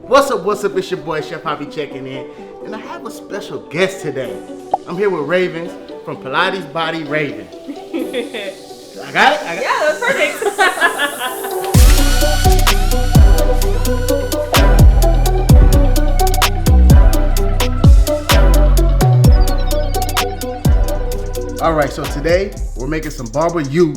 What's up, it's your boy Chef Hoppie checking in, and I have a special guest today. I'm here with Ravens from Pilates Body Raven. I got it? Yeah, that's perfect. Alright, so today we're making some BBYOU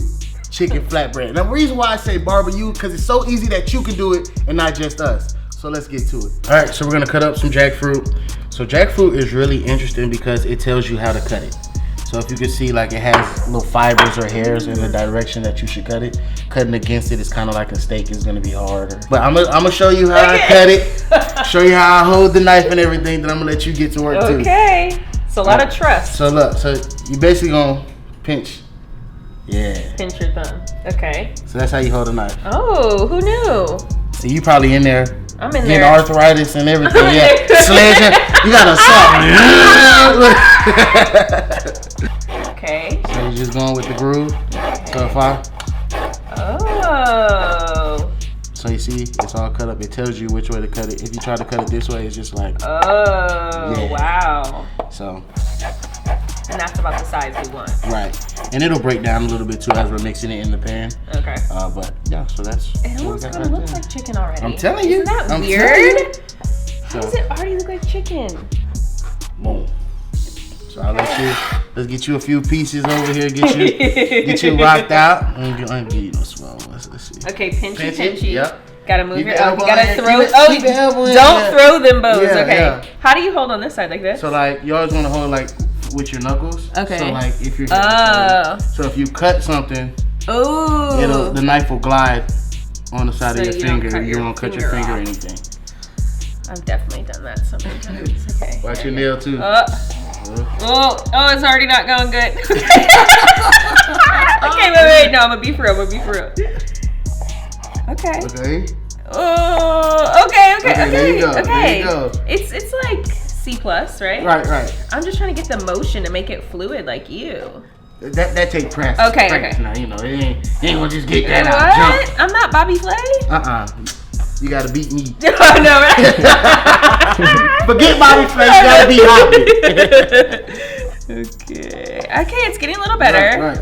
Chicken Flatbread. Now the reason why I say BBYOU, because it's so easy that you can do it and not just us. So let's get to it. Alright, so we're gonna cut up some jackfruit. So jackfruit is really interesting because it tells you how to cut it. So if you can see, like, it has little fibers or hairs in the direction that you should cut it. Cutting against it is kind of like a steak, is gonna be harder. But I'm gonna show you how I cut it, show you how I hold the knife and everything, then I'm gonna let you get to work too. Okay, it's a lot of trust. So look, so you basically gonna pinch. Yeah. Pinch your thumb. Okay. So that's how you hold a knife. Oh, who knew? See, you probably in there. I'm in getting there. Arthritis and everything. Yeah. Sledging. You got a saw. Okay. So you're just going with the groove. So if Oh. So you see, it's all cut up. It tells you which way to cut it. If you try to cut it this way, it's just like. Oh, yeah. Wow. So. And that's about the size we want. Right. And it'll break down a little bit too as we're mixing it in the pan. Okay. But yeah, so that's. It almost kind of looks like chicken already. I'm telling you. Isn't that weird? How does it already look like chicken? Boom. So let's get you a few pieces over here, get you rocked out. I'm gonna give you no small ones. Let's see. Okay, pinchy. Yep. Gotta move your elbow. You gotta throw. Keep your elbow in. Don't throw them bows. Yeah, okay. Yeah. How do you hold on this side, like this? So like you always want to hold like with your knuckles. Okay. So like if you're so if you cut something, the knife will glide on the side of your finger. You won't cut your finger or anything. I've definitely done that so many times. Okay. Watch your nail too. Oh, it's already not going good. Okay, wait. No, I'm gonna be for real. Okay. Okay. Oh, okay. There you go. Okay. There you go. It's like C+, right? Right. I'm just trying to get the motion to make it fluid like you. That takes practice. Okay. Now, you know, it ain't gonna just get that out. Jump. I'm not Bobby Flay? You gotta beat me. No, right? Forget Bobby Flay, you gotta beat Hoppie. Okay, it's getting a little better. Right.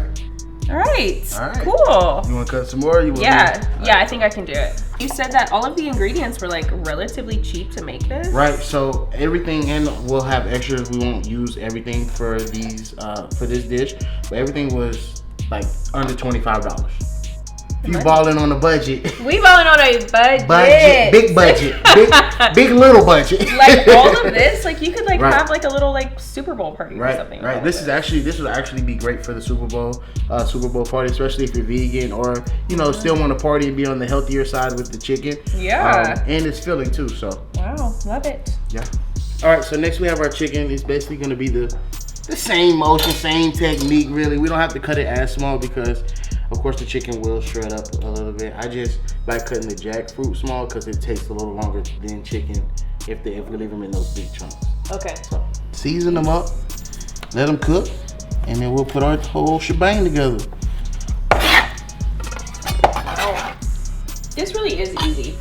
All right. Cool. You wanna cut some more? Yeah, I think I can do it. You said that all of the ingredients were like relatively cheap to make this. Right, so everything we'll have extras. We won't use everything for these for this dish, but everything was like under $25. You balling on a budget. We balling on a budget. Big budget. big little budget. Like all of this, like you could like have like a little like Super Bowl party or something. Right. This would actually be great for the Super Bowl party, especially if you're vegan or still want to party and be on the healthier side with the chicken. Yeah. And it's filling too. So. Wow, love it. Yeah. All right. So next we have our chicken. It's basically going to be the same motion, same technique. Really, we don't have to cut it as small because. Of course, the chicken will shred up a little bit. I just like cutting the jackfruit small because it takes a little longer than chicken if we leave them in those big chunks. Okay. So season them up, let them cook, and then we'll put our whole shebang together. Oh, this really is easy.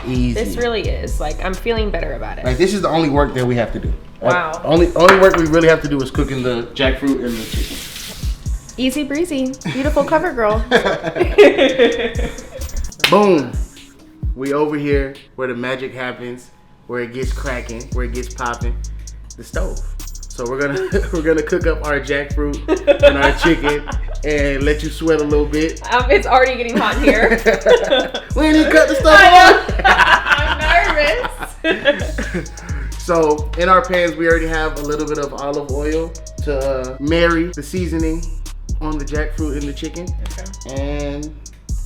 Easy. This really is. Like, I'm feeling better about it. Like, this is the only work that we have to do. Wow. Only work we really have to do is cooking the jackfruit and the chicken. Easy breezy. Beautiful cover girl. Boom. We over here where the magic happens, where it gets cracking, where it gets popping, the stove. So we're gonna cook up our jackfruit and our chicken and let you sweat a little bit. It's already getting hot here. We ain't even cut the stove on. I'm nervous. So in our pans, we already have a little bit of olive oil to marry the seasoning on the jackfruit and the chicken, and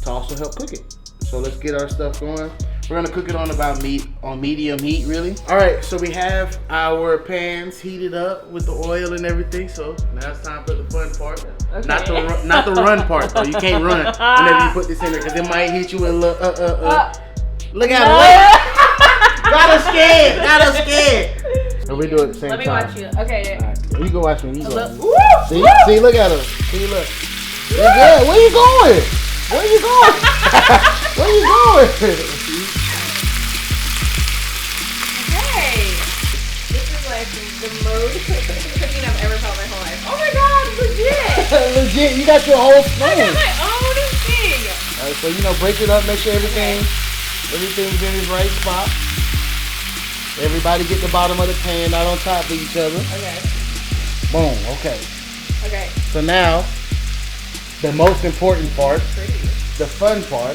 to also help cook it. So let's get our stuff going. We're gonna cook it on medium heat, really. All right, so we have our pans heated up with the oil and everything. So now it's time for the fun part. Okay. Not the run part though. You can't run whenever you put this in there because it might hit you with a little Look at her. Got us scared. And we do it at the same time. Let me watch you. Okay. All right. You go watch me. You go. See, look at her. See, look. You're good. Where you going? Where you going? the most cooking I've ever felt in my whole life. Oh my god, legit! Legit, you got your whole spoon. I got my own thing. Alright, so break it up, make sure everything's in its right spot. Everybody get the bottom of the pan, not on top of each other. Okay. Boom, okay. Okay. So now, the most important part, the fun part,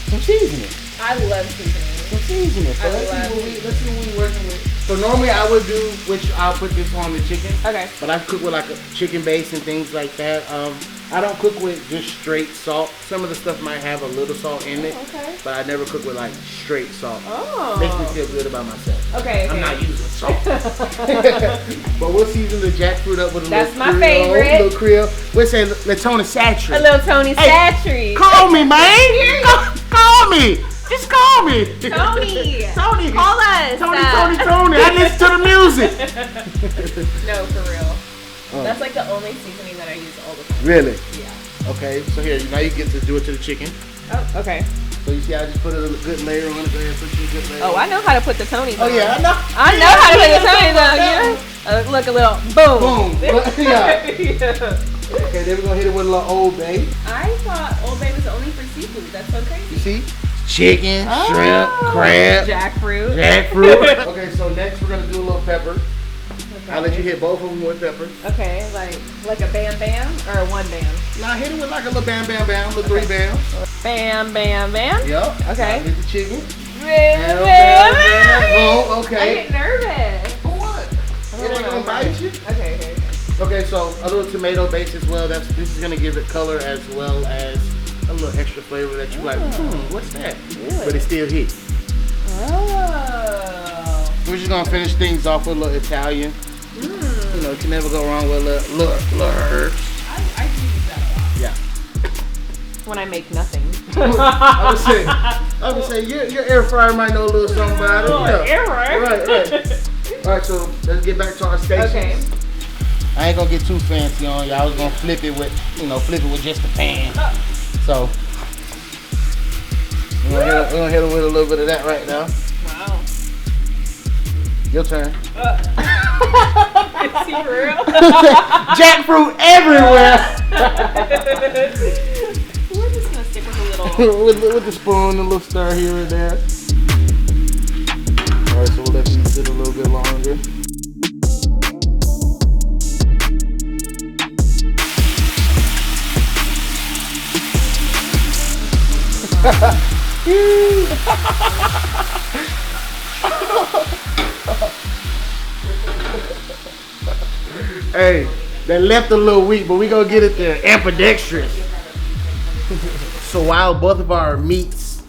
some seasoning. I love seasoning. Some seasoning. So let's see what we're working with. So normally I would do, which I'll put this on the chicken. Okay. But I cook with like a chicken base and things like that. I don't cook with just straight salt. Some of the stuff might have a little salt in it. Okay. But I never cook with like straight salt. Oh. Makes me feel good about myself. Okay. I'm not using salt. But we'll season the jackfruit up with a That's little my favorite. A little Creole. We'll say let Tony saturate. A little Tony saturate. Call me, man. Call me. Just call me. Tony. Tony. Call us. Tony. I listen to the music. No, for real. That's like the only seasoning that I use all the time. Really? Yeah. Okay, so here, now you get to do it to the chicken. Oh, okay. So you see I just put a good layer on it. Go ahead, put your good layer. Oh, I know how to put the Tony. Oh yeah, I know. I know how to put the Tony on. Yeah. Look, a little boom. Yeah. Yeah. Okay, then we're gonna hit it with a little Old Bay. I thought Old Bay was only for seafood. That's so crazy. You see? Chicken, shrimp, crab, jackfruit. Okay, so next we're gonna do a little pepper. Okay. I'll let you hit both of them with pepper. Okay, like a bam bam or a one bam? Nah, hit it with like a little bam bam bam, little 3 bams. Bam bam bam. Yup. Okay. Now hit the chicken. Bam bam bam. Oh, okay. I get nervous. For what? It ain't gonna bite you. Okay. Okay, so a little tomato base as well. This is gonna give it color as well as a little extra flavor that you like. What's that? Really? But it still hits. Oh. We're just gonna finish things off with a little Italian. You know, you can never go wrong with a little herbs. I use that a lot. Yeah. When I make nothing. I would say your air fryer might know a little something about it. Yeah. Air fryer. Right. All right, so let's get back to our stations. Okay. I ain't gonna get too fancy on you. I was gonna flip it with just the pan. So we're gonna hit it with a little bit of that right now. Wow. Your turn. Is he real? Jackfruit everywhere. We're just gonna stick with a little. with the spoon, a little stir here and there. All right, so we'll let these sit a little bit longer. Hey, that left a little weak, but we gonna get it there. Ambidextrous. So while both of our meats,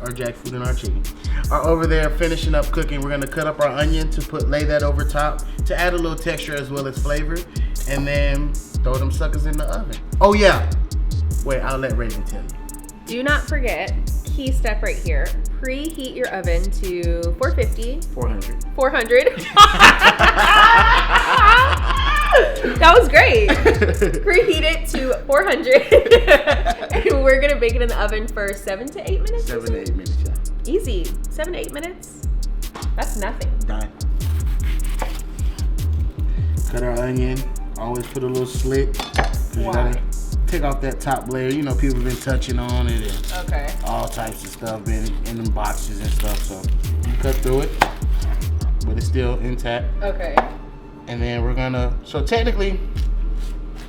our jackfruit and our chicken, are over there finishing up cooking, we're gonna cut up our onion to lay that over top to add a little texture as well as flavor, and then throw them suckers in the oven. Oh yeah. Wait, I'll let Raven tell you. Do not forget, key step right here. Preheat your oven to 450. 400. That was great. Preheat it to 400. And we're gonna bake it in the oven for 7 to 8 minutes. 7 to 8 minutes, yeah. Easy. 7 to 8 minutes. That's nothing. Done. Cut our onion. Always put a little slit. Why? You gotta take off that top layer. You know, people have been touching on it and Okay. all types of stuff been in them boxes and stuff. So you cut through it, but it's still intact. Okay. And then we're gonna, so technically,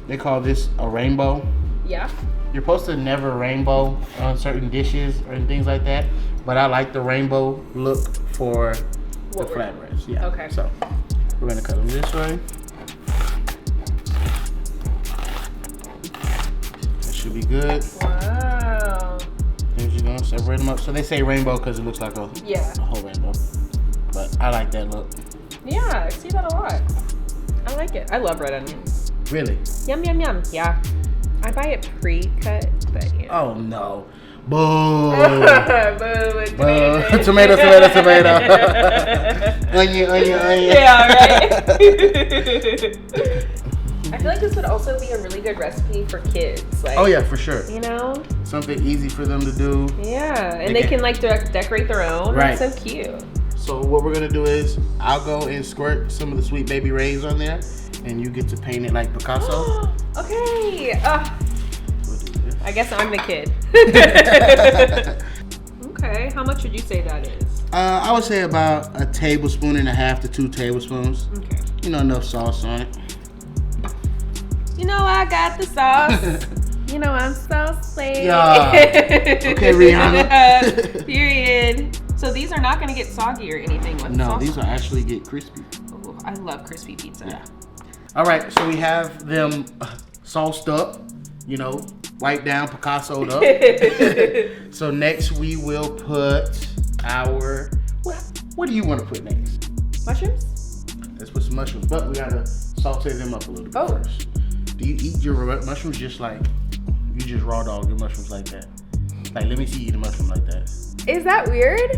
they call this a rainbow. Yeah. You're supposed to never rainbow on certain dishes or things like that, but I like the rainbow look for the flatbreads. Yeah. Okay. So we're gonna cut them this way. That should be good. Wow. Then you're gonna separate them up. So they say rainbow because it looks like a whole rainbow, but I like that look. Yeah, I see that a lot. I like it. I love red onions. Really? Yum, yum, yum. Yeah. I buy it pre-cut, but yeah. Oh no. Boo. Boo. Tomato. Onion. Yeah, right? I feel like this would also be a really good recipe for kids. Like, Oh yeah, for sure. You know? Something easy for them to do. Yeah, and they can like decorate their own. Right. That's so cute. So what we're gonna do is I'll go and squirt some of the Sweet Baby Rays on there, and you get to paint it like Picasso. Okay. I guess I'm the kid. Okay. How much would you say that is? I would say about 1.5 tablespoons to 2 tablespoons. Okay. You know, enough sauce on it. You know I got the sauce. You know I'm so sweet. Yeah. Okay, Rihanna. Period. So these are not gonna get soggy or anything with No, sauce. these will actually get crispy. Ooh, I love crispy pizza. Yeah. All right, so we have them sauced up, you know, wiped down, Picasso'd up. So next we will put our, what do you want to put next? Mushrooms? Let's put some mushrooms, but we gotta saute them up a little bit first. Do you eat your mushrooms just like, you just raw dog your mushrooms like that? Like, let me see you eat a mushroom like that. Is that weird?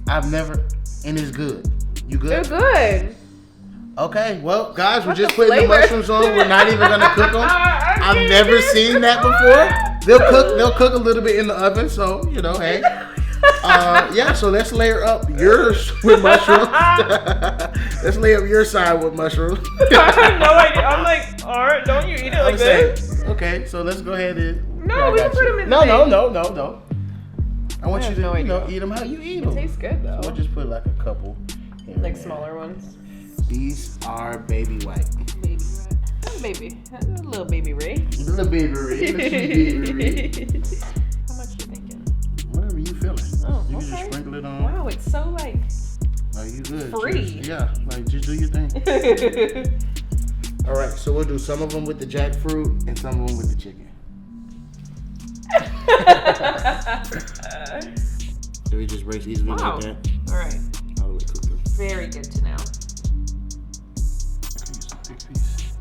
I've never, and it's good. You good? They're good. Okay, well, guys, we're What's just the putting flavor? the mushrooms on. We're not even gonna cook them. I've never seen that before. They'll cook a little bit in the oven, so you know, hey. Yeah, so let's layer up yours with mushrooms. Let's lay up your side with mushrooms. I have no idea. I'm like, alright, don't you eat it like this? Okay, so let's go ahead and. No, we can put them in No, the no, thing. no, no, no. I want I you have to, no you know, idea. eat them how you eat It them. tastes good though. We'll just put like a couple. here and Like there. smaller ones. These are baby white. Baby Ray. Oh, baby. A little baby Ray. Little baby Ray. Little baby Ray. How much you thinking? Whatever you feeling. Oh, You can okay. just sprinkle it on. Wow, it's so like Like you good. free. Just do your thing. All right, so we'll do some of them with the jackfruit and some of them with the chicken. So we just break these Wow. like that. All right. All the way cooked them. Very good to know. Use a big piece.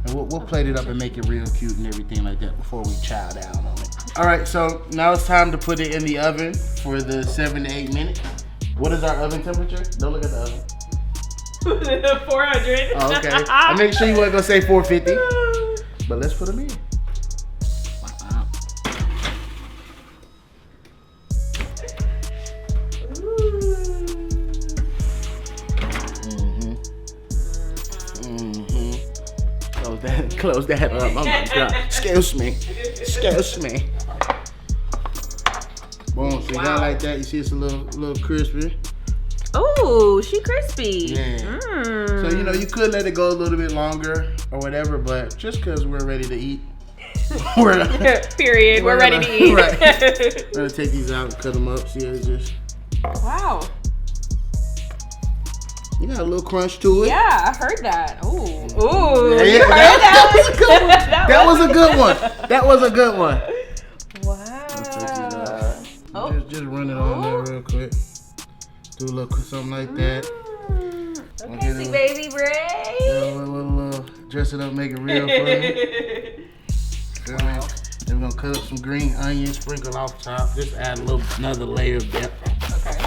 And we'll plate it up and make it real cute and everything like that before we chow down on it. All right, so now it's time to put it in the oven for the 7 to 8 minutes. What is our oven temperature? Don't look at the oven. 400. Oh, okay. I make sure you weren't gonna say 450, but let's put them in. Wow. Close that up. Oh my God. Excuse me. Boom. So you got like that. You see it's a little crispy. Oh, she crispy. Yeah. Mm. So you know you could let it go a little bit longer or whatever, but just because we're ready to eat, Period. We're ready to eat. Right. We're gonna take these out and cut them up. See, it's just Wow. you got a little crunch to it. Yeah, I heard that. Ooh. Ooh. Yeah, You heard that was a good one. that That was a good one. That was a good one. Wow. Oh. Just run it on there real quick. Do a little something like that. Okay, see, baby Ray. We'll dress it up, make it real for you. Then we're gonna cut up some green onions, sprinkle off top. Just add another layer of depth. Okay.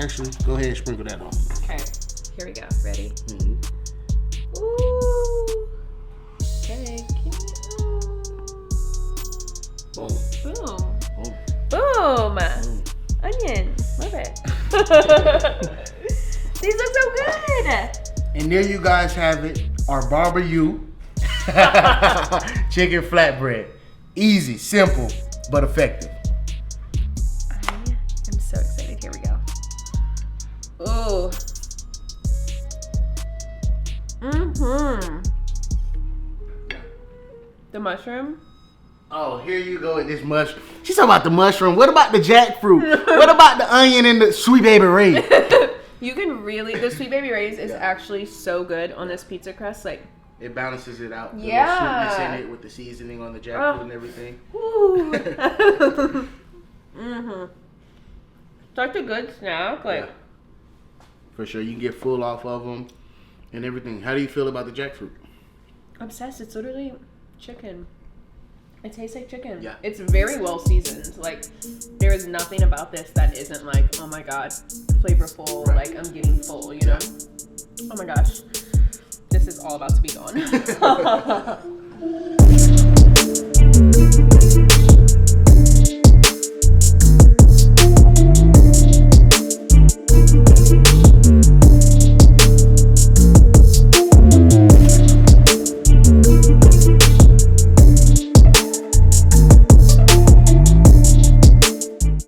Actually, go ahead and sprinkle that on. Okay. Here we go. Ready? Mm-hmm. Ooh. Okay. Boom. Boom. Boom. Boom. Onion. Love it. These look so good. And there you guys have it. Our BBYOU Chicken Flatbread. Easy, simple, but effective. I am so excited. Here we go. Ooh. Mm-hmm. The mushroom. Oh, here you go with this mushroom. She's talking about the mushroom. What about the jackfruit? What about the onion and the Sweet Baby Ray? You can really, the Sweet Baby Ray's is actually so good on this pizza crust. Like, It balances it out. The Yeah. sweetness in it with the seasoning on the jackfruit and everything. ooh. Mm-hmm. Such a good snack. Like, Yeah. For sure, you can get full off of them and everything. How do you feel about the jackfruit? obsessed. It's literally chicken. It tastes like chicken. Yeah. It's very well seasoned. Like, there is nothing about this that isn't like, oh my God, flavorful. Right. Like, I'm getting full, you know? Oh my gosh. This is all about to be gone.